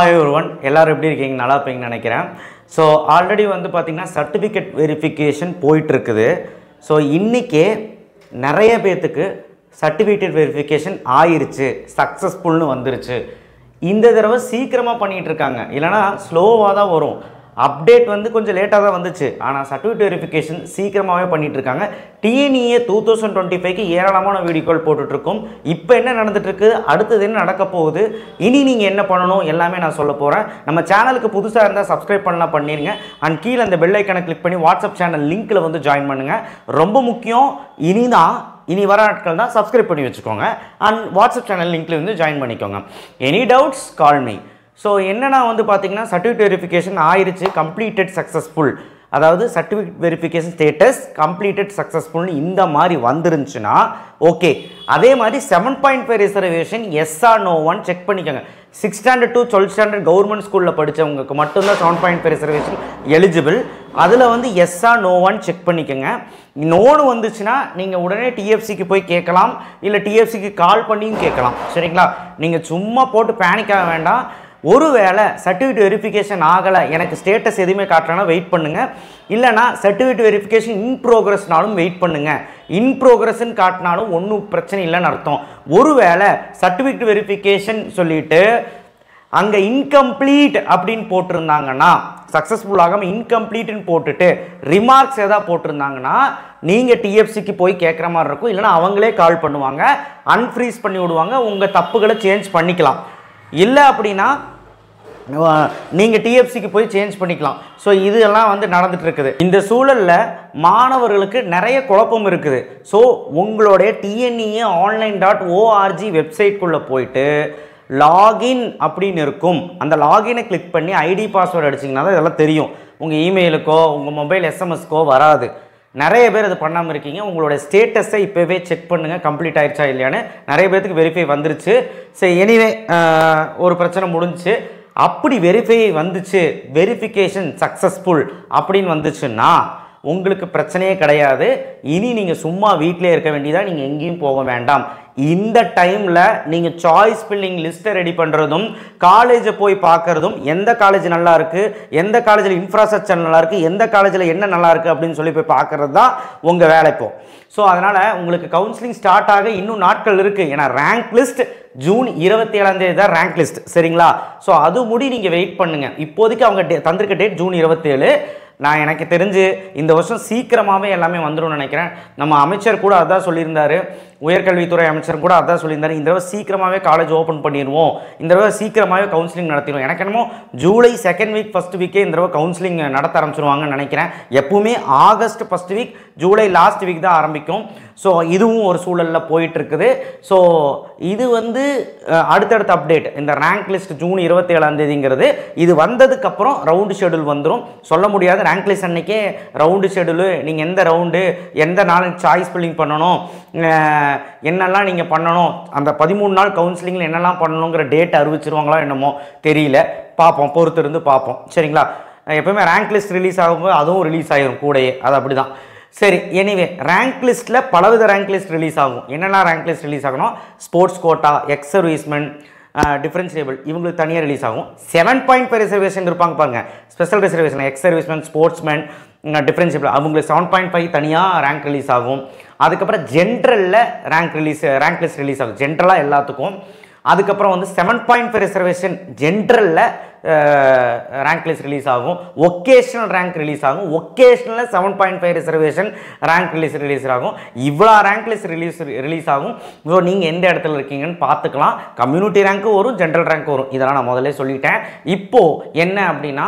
Hi everyone, எல்லாரும் எப்படி இருக்கீங்க? நல்லா இருப்பீங்கன்னு நினைக்கிறேன். ஸோ ஆல்ரெடி வந்து பார்த்தீங்கன்னா சர்டிஃபிகேட் வெரிஃபிகேஷன் போயிட்டு இருக்குது. ஸோ இன்றைக்கே நிறைய பேர்த்துக்கு சர்டிஃபிகேட் வெரிஃபிகேஷன் ஆயிருச்சு, சக்ஸஸ்ஃபுல்னு வந்துருச்சு. இந்த தடவை சீக்கிரமாக பண்ணிகிட்டு இருக்காங்க, இல்லைனா ஸ்லோவாக தான் வரும். அப்டேட் வந்து கொஞ்சம் லேட்டாக தான் வந்துச்சு, ஆனால் சர்டிஃபிகேட் வெரிஃபிகேஷன் சீக்கிரமாகவே பண்ணிகிட்ருக்காங்க. டிஎன்இஏ 2025க்கு ஏராளமான வீடியோக்கள் போட்டுட்ருக்கோம். இப்போ என்ன நடந்துகிட்ருக்கு, அடுத்தது என்ன நடக்க போகுது, இனி நீங்கள் என்ன பண்ணணும் எல்லாமே நான் சொல்ல போகிறேன். நம்ம சேனலுக்கு புதுசாக இருந்தால் சப்ஸ்கிரைப் பண்ணலாம், பண்ணிடுங்க. அண்ட் கீழே அந்த பெல் ஐக்கனை கிளிக் பண்ணி வாட்ஸ்அப் சேனல் லிங்க்கில் வந்து ஜாயின் பண்ணுங்கள். ரொம்ப முக்கியம், இனி வர நாட்கள் தான் சப்ஸ்கிரைப் பண்ணி வச்சுக்கோங்க. அண்ட் வாட்ஸ்அப் சேனல் லிங்க்கில் வந்து ஜாயின் பண்ணிக்கோங்க. Any doubts call me. So என்னென்னா வந்து பார்த்தீங்கன்னா சர்டிஃபிகேட் வெரிஃபிகேஷன் ஆயிடுச்சு, கம்ப்ளீட்டட் சக்ஸஸ்ஃபுல். அதாவது சர்டிஃபிகேட் வெரிஃபிகேஷன் ஸ்டேட்டஸ் கம்ப்ளீட்டட் சக்ஸஸ்ஃபுல்னு இந்த மாதிரி வந்துருந்துச்சுன்னா ஓகே. அதே மாதிரி 7.5 reservation SR no one check பண்ணிக்கோங்க. 6th standard to 12th standard government ஸ்கூலில் படித்தவங்களுக்கு மட்டும்தான் 7.5 ரிசர்வேஷன் எலிஜிபிள். அதில் வந்து எஸ்ஆர் நோ ஒன் செக் பண்ணிக்கோங்க. நோன்னு வந்துச்சுன்னா நீங்கள் உடனே டிஎஃப்சிக்கு போய் கேட்கலாம், இல்லை டிஎஃப்சிக்கு கால் பண்ணியும் கேட்கலாம். சரிங்களா? நீங்கள் சும்மா போட்டு பேனிக்காக வேண்டாம். ஒருவேளை சர்டிஃபிகேட் வெரிஃபிகேஷன் ஆகலை, எனக்கு ஸ்டேட்டஸ் எதுவுமே காட்டலன்னா வெயிட் பண்ணுங்கள். இல்லைனா சர்டிஃபிகேட் வெரிஃபிகேஷன் இன் ப்ரோக்ரஸ்னாலும் வெயிட் பண்ணுங்கள். இன் ப்ரோக்ரஸ்ன்னு காட்டினாலும் ஒன்றும் பிரச்சனை இல்லைன்னு அர்த்தம். ஒருவேளை சர்டிஃபிகேட் வெரிஃபிகேஷன் சொல்லிவிட்டு அங்கே இன்கம்ப்ளீட் அப்படின்னு போட்டிருந்தாங்கன்னா, சக்ஸஸ்ஃபுல் ஆகாமல் இன்கம்ப்ளீட்னு போட்டுட்டு ரிமார்க்ஸ் எதாவது போட்டிருந்தாங்கன்னா நீங்கள் டிஎஃப்சிக்கு போய் கேட்குற மாதிரி இருக்கும். இல்லைனா அவங்களே கால் பண்ணுவாங்க, அன்ஃப்ரீஸ் பண்ணி விடுவாங்க, உங்கள் தப்புகளை சேஞ்ச் பண்ணிக்கலாம். இல்லை அப்படின்னா நீங்கள் டிஎஃப்சிக்கு போய் சேஞ்ச் பண்ணிக்கலாம். ஸோ இதெல்லாம் வந்து நடந்துட்டு இருக்குது. இந்த சூழலில் மாணவர்களுக்கு நிறைய குழப்பம் இருக்குது. ஸோ உங்களுடைய டிஎன்இஏ online.org வெப்சைட்குள்ளே போயிட்டு லாகின் அப்படின்னு இருக்கும். அந்த லாகினை கிளிக் பண்ணி ஐடி பாஸ்வேர்டு அடிச்சிங்கன்னா தான் இதெல்லாம் தெரியும். உங்கள் இமெயிலுக்கோ உங்கள் மொபைல் எஸ்எம்எஸ்க்கோ வராது. நிறைய பேர் அது பண்ணாமல் இருக்கீங்க. உங்களோட ஸ்டேட்டஸை இப்போவே செக் பண்ணுங்கள், கம்ப்ளீட் ஆயிடுச்சா இல்லையான்னு. நிறைய பேருக்கு வெரிஃபை வந்துருச்சு. சரி, எனிவே ஒரு பிரச்சனை முடிஞ்சிச்சு. அப்படி வெரிஃபை வந்துச்சு, வெரிஃபிகேஷன் சக்ஸஸ்ஃபுல் அப்படின்னு வந்துச்சுன்னா உங்களுக்கு பிரச்சனையே கிடையாது. இனி நீங்கள் சும்மா வீட்டிலே இருக்க வேண்டியதாக, நீங்கள் எங்கேயும் போக வேண்டாம். இந்த டைமில் நீங்கள் சாய்ஸ் ஃபில்லிங் லிஸ்ட்டை ரெடி பண்ணுறதும், காலேஜை போய் பார்க்குறதும், எந்த காலேஜ் நல்லா இருக்குது, எந்த காலேஜில் இன்ஃப்ராஸ்ட்ரக்சர் நல்லா இருக்குது, எந்த காலேஜில் என்ன நல்லா இருக்குது அப்படின்னு சொல்லி போய் பார்க்குறது தான் உங்கள் வேலை இப்போ. ஸோ அதனால் உங்களுக்கு கவுன்சிலிங் ஸ்டார்ட் ஆக இன்னும் நாட்கள் இருக்குது. ஏன்னா ரேங்க் லிஸ்ட் ஜூன் 27 தான் ரேங்க் லிஸ்ட். சரிங்களா? ஸோ அது முடி நீங்கள் வெயிட் பண்ணுங்கள். இப்போதைக்கு அவங்க தந்திருக்க டேட் ஜூன் 27. நான் எனக்கு தெரிஞ்சு இந்த வருஷம் சீக்கிரமாகவே எல்லாமே வந்துடும் நினைக்கிறேன். நம்ம அமைச்சர் கூட அதான் சொல்லியிருந்தார், உயர்கல்வித்துறை அமைச்சர் கூட அதான் சொல்லியிருந்தார், இந்த தடவை சீக்கிரமாகவே காலேஜ் ஓப்பன் பண்ணிடுவோம், இந்த தடவை சீக்கிரமாகவே கவுன்சிலிங் நடத்திடுவோம். எனக்கு என்னமோ ஜூலை 2nd வீக் 1st வீக்கே இந்த தடவை கவுன்சிலிங் நடத்த ஆரம்பிச்சிருவாங்கன்னு நினைக்கிறேன். எப்பவுமே August 1st week, July last week தான் ஆரம்பிக்கும். ஸோ இதுவும் ஒரு சூழலில் போயிட்டுருக்குது. ஸோ இது வந்து அடுத்தடுத்த அப்டேட். இந்த ரேங்க் லிஸ்ட் ஜூன் 27 இது வந்ததுக்கப்புறம் ரவுண்டு ஷெடியூல் வந்துடும். சொல்ல முடியாது, ரேங்க் லிஸ்ட் அன்றைக்கே ரவுண்டு ஷெடியூலு, நீங்கள் எந்த ரவுண்டு எந்த நாளைக்கு சாய்ஸ் ஃபில்லிங் பண்ணணும், என்னெல்லாம் நீங்கள் பண்ணணும், அந்த 13 நாள் கவுன்சிலிங்கில் என்னெல்லாம் பண்ணணுங்கிற டேட் அறிவிச்சிருவாங்களா என்னமோ தெரியல. பார்ப்போம், பொறுத்து இருந்து பார்ப்போம். சரிங்களா? எப்போவுமே ரேங்க் லிஸ்ட் ரிலீஸ் ஆகும்போது அதுவும் ரிலீஸ் ஆகிடும் கூடயே, அது அப்படி தான். சரி, எனிவே ரேங்க் லிஸ்ட்டில் பலவித ரேங்க் லிஸ்ட் ரிலீஸ் ஆகும். என்னெல்லாம் ரேங்க் லிஸ்ட் ரிலீஸ் ஆகணும், sports quota, ex servicemen, differently abled, இவங்களுக்கு தனியாக ரிலீஸ் ஆகும். 7.5 ரிசர்வேஷன் இருப்பாங்க பாருங்க, special reservation, ex servicemen, sportsmen, differently abled, அவங்களுக்கு 7.5 தனியாக ரேங்க் ரிலீஸ் ஆகும். அதுக்கப்புறம் ஜென்ரலில் ரேங்க் லிஸ்ட் ரிலீஸ் ஆகும், ஜென்ரலாக எல்லாத்துக்கும். அதுக்கப்புறம் வந்து 7.5 ரிசர்வேஷன் ஜென்ரலில் ரேங்க் லிஸ்ட் ரிலீஸ் ஆகும். ஒகேஷனல் ரேங்க் ரிலீஸ் ஆகும். ஒகேஷனலில் 7.5 ரிசர்வேஷன் ரேங்க் ரிலீஸ் ஆகும். இவ்வளோ ரேங்க் லிஸ்ட் ரிலீஸ் ஆகும். ஸோ நீங்கள் எந்த இடத்துல இருக்கீங்கன்னு பார்த்துக்கலாம். கம்யூனிட்டி ரேங்க்கும் வரும், ஜென்ரல் ரேங்க் வரும். இதெல்லாம் நான் முதல்ல சொல்லிட்டேன். இப்போது என்ன அப்படின்னா,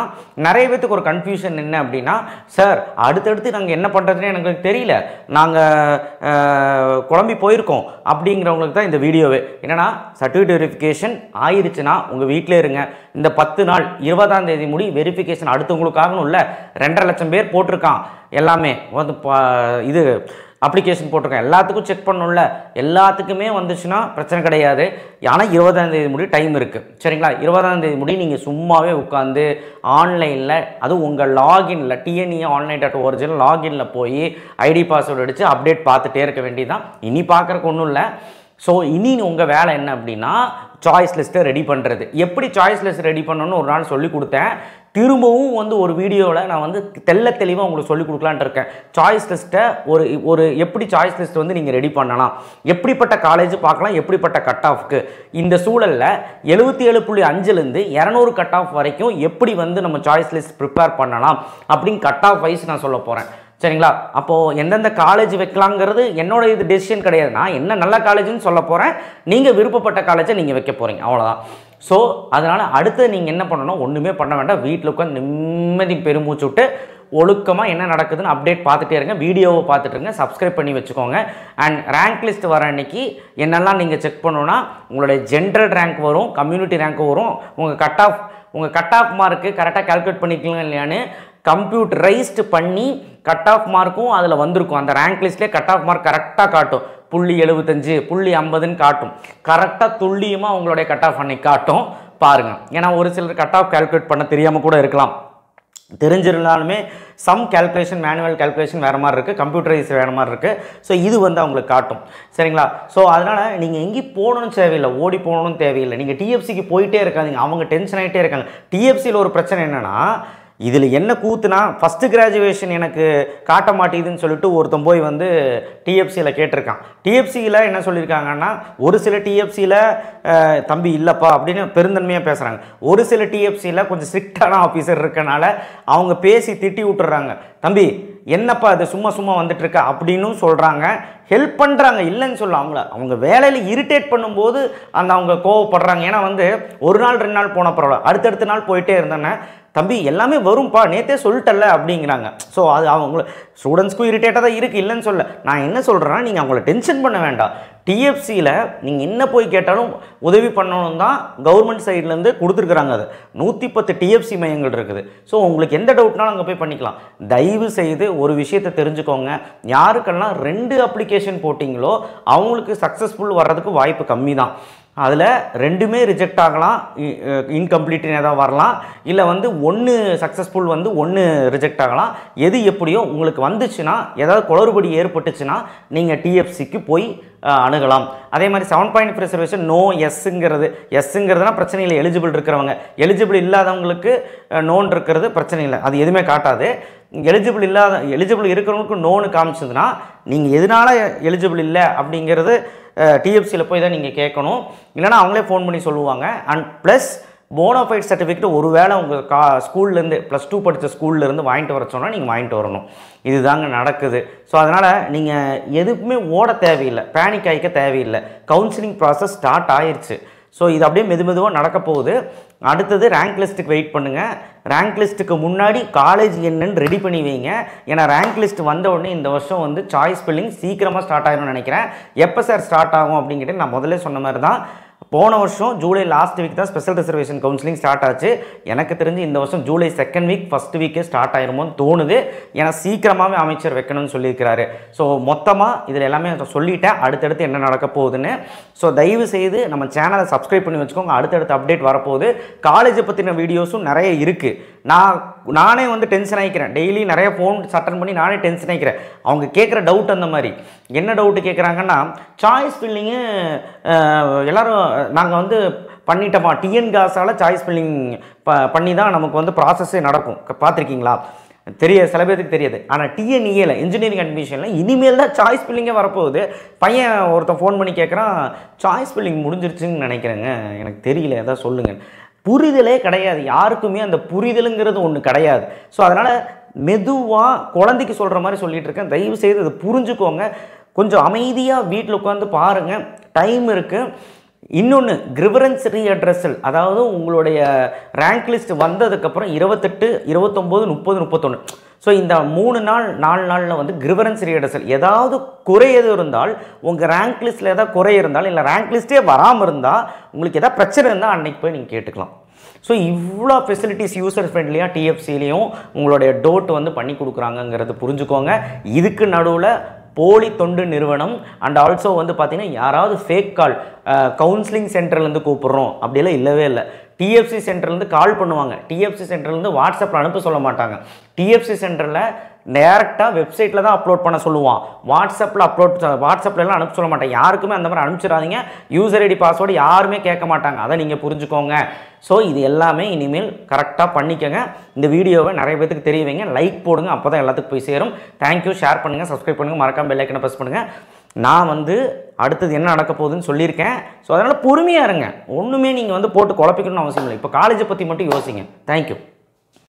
நிறைய பேத்துக்கு ஒரு கன்ஃபியூஷன் என்ன அப்படின்னா, சார் அடுத்தடுத்து நாங்கள் என்ன பண்ணுறதுன்னு எனக்கு தெரியல, நாங்கள் குழம்பி போயிருக்கோம் அப்படிங்கிறவங்களுக்கு தான் இந்த வீடியோவே. என்னென்னா சர்டிஃபிகேட் வெரிஃபிகேஷன் ஆயிடுச்சுன்னா உங்கள் வீட்டிலே இருங்க. இந்த 10 நாள் 20ஆம் தேதி முடி வெரிஃபிகேஷன் அடுத்தவங்களுக்காகணும் இல்லை. 2.5 லட்சம் பேர் போட்டிருக்கான், எல்லாமே வந்து இது அப்ளிகேஷன் போட்டிருக்கேன், எல்லாத்துக்கும் செக் பண்ணணும்ல. எல்லாத்துக்குமே வந்துச்சுன்னா பிரச்சனை கிடையாது. ஆனால் 20ஆம் தேதி முடி டைம் இருக்குது. சரிங்களா? 20ஆம் தேதி முடி நீங்கள் சும்மாவே உட்காந்து ஆன்லைனில், அதுவும் உங்கள் லாகின்ல டிஎன்இஏ online.org லாகின்ல போய் ஐடி பாஸ்வேர்டு அடித்து அப்டேட் பார்த்துட்டே இருக்க வேண்டியதான். இனி பார்க்குறக்கு ஒன்றும் இல்லை. ஸோ இனி உங்கள் வேலை என்ன அப்படின்னா சாய்ஸ் லிஸ்ட்டை ரெடி பண்ணுறது. எப்படி சாய்ஸ் லிஸ்ட் ரெடி பண்ணணும்னு ஒரு நாள் சொல்லி கொடுத்தேன். திரும்பவும் வந்து ஒரு வீடியோவில் நான் வந்து தெளிவாக உங்களுக்கு சொல்லிக் கொடுக்கலான்ட்டு இருக்கேன். சாய்ஸ் லிஸ்ட்டை ஒரு எப்படி சாய்ஸ் லிஸ்ட் வந்து நீங்கள் ரெடி பண்ணலாம், எப்படிப்பட்ட காலேஜ் பார்க்கலாம், எப்படிப்பட்ட கட் ஆஃப்க்கு, இந்த சூழலில் 77.5லேருந்து 200 கட் ஆஃப் வரைக்கும் எப்படி வந்து நம்ம சாய்ஸ் லிஸ்ட் ப்ரிப்பேர் பண்ணலாம் அப்படின்னு கட் ஆஃப் வைஸ் நான் சொல்ல போகிறேன். சரிங்களா? அப்போது எந்தெந்த காலேஜ் வைக்கலாங்கிறது என்னோட இது டெசிஷன் கிடையாது. நான் என்ன நல்ல காலேஜ்னு சொல்ல போகிறேன், நீங்கள் விருப்பப்பட்ட காலேஜை நீங்கள் வைக்க போகிறீங்க, அவ்வளோதான். ஸோ அதனால் அடுத்து நீங்கள் என்ன பண்ணணும், ஒன்றுமே பண்ண வேண்டாம். வீட்டில் உட்காந்து நிம்மதி பெருமூச்சு விட்டு ஒழுக்கமாக என்ன நடக்குதுன்னு அப்டேட் பார்த்துட்டே இருங்க, வீடியோவை பார்த்துட்டு இருங்க, சப்ஸ்கிரைப் பண்ணி வச்சுக்கோங்க. அண்ட் ரேங்க் லிஸ்ட் வர அன்றைக்கி என்னெல்லாம் நீங்கள் செக் பண்ணணும்னா, உங்களுடைய ஜென்ரல் ரேங்க் வரும், கம்யூனிட்டி ரேங்க் வரும், உங்கள் கட் ஆஃப் மார்க்கு கரெக்டாக கால்குலேட் பண்ணிக்கலாம் இல்லையான்னு கம்ப்யூட்டரைஸ்டு பண்ணி கட் ஆஃப் மார்க்கும் அதில் வந்திருக்கும். அந்த ரேங்க் லிஸ்ட்லேயே கட் ஆஃப் மார்க் கரெக்டாக காட்டும். 0.75 0.50ன்னு காட்டும். கரெக்டாக துல்லியமாக உங்களுடைய கட் ஆஃப் அன்னைக்கு காட்டும், பாருங்கள். ஏன்னா ஒரு சிலர் கட் ஆஃப் கால்குலேட் பண்ண தெரியாமல் கூட இருக்கலாம். தெரிஞ்சிருந்தாலுமே சம் கேல்குலேஷன், மேனுவல் கேல்குலேஷன் வேறு மாதிரி இருக்குது, கம்ப்யூட்டரைஸ் வேறு மாதிரி இருக்குது. ஸோ இது வந்து அவங்களுக்கு காட்டும். சரிங்களா? ஸோ அதனால் நீங்கள் எங்கேயும் போகணும்னு தேவையில்லை, ஓடி போகணும்னு தேவையில்லை. நீங்கள் டிஎஃப்சிக்கு போயிட்டே இருக்காதீங்க, அவங்க டென்ஷன் ஆகிட்டே இருக்காங்க. டிஎஃப்சியில் ஒரு பிரச்சனை என்னென்னா, இதில் என்ன கூத்துனா, ஃபஸ்ட்டு கிராஜுவேஷன் எனக்கு காட்ட மாட்டேங்குதுன்னு சொல்லிட்டு ஒருத்தன் போய் வந்து டிஎஃப்சியில் கேட்டிருக்கான். டிஎஃப்சியில் என்ன சொல்லியிருக்காங்கன்னா, ஒரு சில டிஎஃப்சியில் தம்பி இல்லைப்பா அப்படின்னு பெருந்தன்மையாக பேசுகிறாங்க. ஒரு சில டிஎஃப்சியில் கொஞ்சம் ஸ்ட்ரிக்டான ஆஃபீஸர் இருக்கனால அவங்க பேசி திட்டி விட்டுறாங்க. தம்பி என்னப்பா அது சும்மா வந்துட்டுருக்க அப்படின்னு சொல்கிறாங்க, ஹெல்ப் பண்ணுறாங்க, இல்லைன்னு சொல்ல. அவங்க வேலையில் இரிட்டேட் பண்ணும்போது அவங்க கோவப்படுறாங்க. ஏன்னா வந்து ஒரு நாள் 2 நாள் போன பரவாயில்ல, அடுத்தடுத்த நாள் போயிட்டே இருந்தேன்னா, தம்பி எல்லாமே வரும்ப்பா, நேற்றே சொல்லிட்டல அப்படிங்கிறாங்க. ஸோ அது அவங்கள ஸ்டூடெண்ட்ஸ்க்கும் இரிட்டேட்டாக தான் இருக்குது, இல்லைன்னு சொல்ல. நான் என்ன சொல்கிறேன்னா, நீங்கள் அவங்கள டென்ஷன் பண்ண வேண்டாம். டிஎஃப்சியில் நீங்கள் என்ன போய் கேட்டாலும் உதவி பண்ணணும் தான் கவர்மெண்ட் சைட்லேருந்து கொடுத்துருக்குறாங்க. அது 110 டிஎஃப்சி மையங்கள் இருக்குது. ஸோ உங்களுக்கு எந்த டவுட்னாலும் அங்கே போய் பண்ணிக்கலாம். தயவு செய்து ஒரு விஷயத்தை தெரிஞ்சுக்கோங்க, யாருக்கெல்லாம் 2 அப்ளிகேஷன் போட்டிங்களோ அவங்களுக்கு சக்ஸஸ்ஃபுல் வர்றதுக்கு வாய்ப்பு கம்மி தான். அதில் 2மே ரிஜெக்ட் ஆகலாம், இன்கம்ப்ளீட்னு ஏதாவது வரலாம், இல்லை வந்து 1 சக்ஸஸ்ஃபுல் வந்து 1 ரிஜெக்ட் ஆகலாம். எது எப்படியோ உங்களுக்கு வந்துச்சுன்னா, ஏதாவது குளறுபடி ஏற்பட்டுச்சுன்னா நீங்கள் டிஎஃப்சிக்கு போய் அணுகலாம். அதே மாதிரி 7.5 ரிசர்வேஷன் நோ எஸ்ஸுங்கிறதுனா பிரச்சனை இல்லை. எலிஜிபிள் இருக்கிறவங்க, எலிஜிபிள் இல்லாதவங்களுக்கு நோன் இருக்கிறது பிரச்சனை இல்லை, அது எதுவுமே காட்டாது. எலிஜிபிள் இருக்கிறவங்களுக்கு நோன்னு காமிச்சதுன்னா நீங்கள் எதனால எலிஜிபிள் இல்லை அப்படிங்கிறது டிஎஃப்சியில் போய் தான் நீங்கள் கேட்கணும், இல்லைனா அவங்களே ஃபோன் பண்ணி சொல்லுவாங்க. அண்ட் ப்ளஸ் போனோஃபைட் சர்டிஃபிகேட் ஒரு வேளை உங்கள் ஸ்கூல்லேருந்து +2 படித்த ஸ்கூல்லேருந்து வாங்கிட்டு வர சொன்னால் நீங்கள் வாங்கிட்டு வரணும். இது தாங்க நடக்குது. ஸோ அதனால் நீங்கள் எதுக்குமே ஓட தேவையில்லை, பேனிக் ஆகிக்க தேவையில்லை. கவுன்சிலிங் ப்ராசஸ் ஸ்டார்ட் ஆயிடுச்சு. ஸோ இது அப்படியே மெதுவாக நடக்க போகுது. அடுத்தது ரேங்க் லிஸ்ட்டுக்கு வெயிட் பண்ணுங்கள். ரேங்க் லிஸ்ட்டுக்கு முன்னாடி காலேஜ் என்னன்னு ரெடி பண்ணி வைங்க. ஏன்னா ரேங்க் லிஸ்ட் வந்த உடனே இந்த வருஷம் வந்து சாய்ஸ் ஃபில்லிங் சீக்கிரமாக ஸ்டார்ட் ஆகிடும்னு நினைக்கிறேன். எப்போ சார் ஸ்டார்ட் ஆகும் அப்படிங்கிட்டு நான் முதல்ல சொன்ன மாதிரி தான், போன வருஷம் ஜூலை லாஸ்ட் வீக் தான் ஸ்பெஷல் ரிசர்வேஷன் கவுன்சிலிங் ஸ்டார்ட் ஆச்சு. எனக்கு தெரிஞ்சு இந்த வருஷம் ஜூலை 2nd வீக் ஃபஸ்ட் வீக்கே ஸ்டார்ட் ஆயிருமோன்னு தோணுது. ஏன்னா சீக்கிரமாகவே அமைச்சர் வைக்கணும்னு சொல்லியிருக்கிறாரு. ஸோ மொத்தமாக இதில் எல்லாமே சொல்லிட்டேன், அடுத்தடுத்து என்ன நடக்க போகுதுன்னு. ஸோ தயவு செய்து நம்ம சேனலை சப்ஸ்கிரைப் பண்ணி வச்சுக்கோங்க, அடுத்தடுத்து அப்டேட் வரப்போகுது. காலேஜை பற்றின வீடியோஸும் நிறைய இருக்குது. நானே வந்து டென்ஷன் ஆகிக்கிறேன், டெய்லி நிறைய ஃபோன் அட்டன் பண்ணி நானே டென்ஷன் ஆகிக்கிறேன். அவங்க கேட்குற டவுட் அந்த மாதிரி என்ன டவுட்டு கேட்குறாங்கன்னா, சாய்ஸ் ஃபில்லிங்கு எல்லோரும் நாங்கள் வந்து பண்ணிட்டோமா, டிஎன் காசால் சாய்ஸ் ஃபில்லிங் பண்ணி தான் நமக்கு வந்து ப்ராசஸே நடக்கும், பார்த்துருக்கீங்களா? சில பேருக்கு தெரியாது. ஆனால் டிஎன்இஏல இன்ஜினியரிங் அட்மிஷனில் இனிமேல் தான் சாய்ஸ் ஃபில்லிங்கே வரப்போகுது. பையன் ஒருத்தன் ஃபோன் பண்ணி கேட்குறான், சாய்ஸ் ஃபில்லிங் முடிஞ்சிருச்சுன்னு நினைக்கிறேங்க, எனக்கு தெரியல, எதாவது சொல்லுங்கள். புரிதலே கிடையாது யாருக்குமே, அந்த புரிதலுங்கிறது ஒன்று கிடையாது. ஸோ அதனால் மெதுவாக குழந்தைக்கு சொல்கிற மாதிரி சொல்லிகிட்டு இருக்கேன், தயவு செய்து அதை புரிஞ்சுக்கோங்க. கொஞ்சம் அமைதியாக வீட்டில் உட்காந்து பாருங்கள், டைம் இருக்குது. இன்னொன்று, கிரிவரன்ஸ் ரீஅட்ரஸல், அதாவது உங்களுடைய ரேங்க் லிஸ்ட் வந்ததுக்கப்புறம் 28, 29, 30, 31, ஸோ இந்த 3 நாள் 4 நாளில் வந்து கிரிவரன்ஸ் ரீஅட்ரஸல், ஏதாவது குறை எது இருந்தால், உங்கள் ரேங்க் லிஸ்ட்டில் ஏதாவது குறை இருந்தால், இல்லை ரேங்க் லிஸ்ட்டே வராமல் இருந்தால், உங்களுக்கு எதாவது பிரச்சனை இருந்தால் அன்றைக்கி போய் நீங்கள் கேட்டுக்கலாம். ஸோ இவ்வளோ ஃபெசிலிட்டிஸ் யூசர் ஃப்ரெண்ட்லியாக டிஎஃப்சிலையும் உங்களுடைய டோட் வந்து பண்ணி கொடுக்குறாங்கங்கிறது புரிஞ்சுக்கோங்க. இதுக்கு நடுவில் போலி தொண்டு நிறுவனம் அண்ட் ஆல்சோ வந்து பார்த்திங்கன்னா யாராவது ஃபேக் கால், கவுன்சிலிங் சென்டர்லேருந்து கூப்பிட்றோம் அப்படியெல்லாம் இல்லவே இல்லை. டிஎஃப்சி சென்டர்லேருந்து கால் பண்ணுவாங்க, டிஎஃப்சி சென்டர்லேருந்து வாட்ஸ்அப்பில் அனுப்ப சொல்ல மாட்டாங்க. டிஎஃப்சி சென்டரில் டேரெக்டாக வெப்சைட்டில் தான் அப்லோட் பண்ண சொல்லுவான். வாட்ஸ்அப்லலாம் அனுப்ப சொல்ல மாட்டேன். யாருக்குமே அந்த மாதிரி அனுப்பிச்சிடாதீங்க. யூசர் ஐடி பாஸ்வேர்டு யாருமே கேட்க மாட்டாங்க. அதை நீங்கள் புரிஞ்சுக்கோங்க. ஸோ இது எல்லாமே இனிமேல் கரெக்டாக பண்ணிக்கோங்க. இந்த வீடியோவை நிறைய பேருக்கு தெரிய வைங்க. லைக் போடுங்க, அப்போ தான் எல்லாத்துக்கும் போய் சேரும். தேங்க்யூ. ஷேர் பண்ணுங்கள், சப்ஸ்கிரைப் பண்ணுங்கள், மறக்காம பெல் ஐக்கனை ப்ரெஸ் பண்ணுங்கள். நான் அடுத்தது என்ன நடக்க போகுதுன்னு சொல்லியிருக்கேன். ஸோ அதனால் பொறுமையாக இருங்க. ஒன்றுமே நீங்கள் போட்டு குழப்பிக்கணும்னு அவசியம் இல்லை. இப்போ காலேஜை பற்றி மட்டும் யோசிங்க. தேங்க்யூ.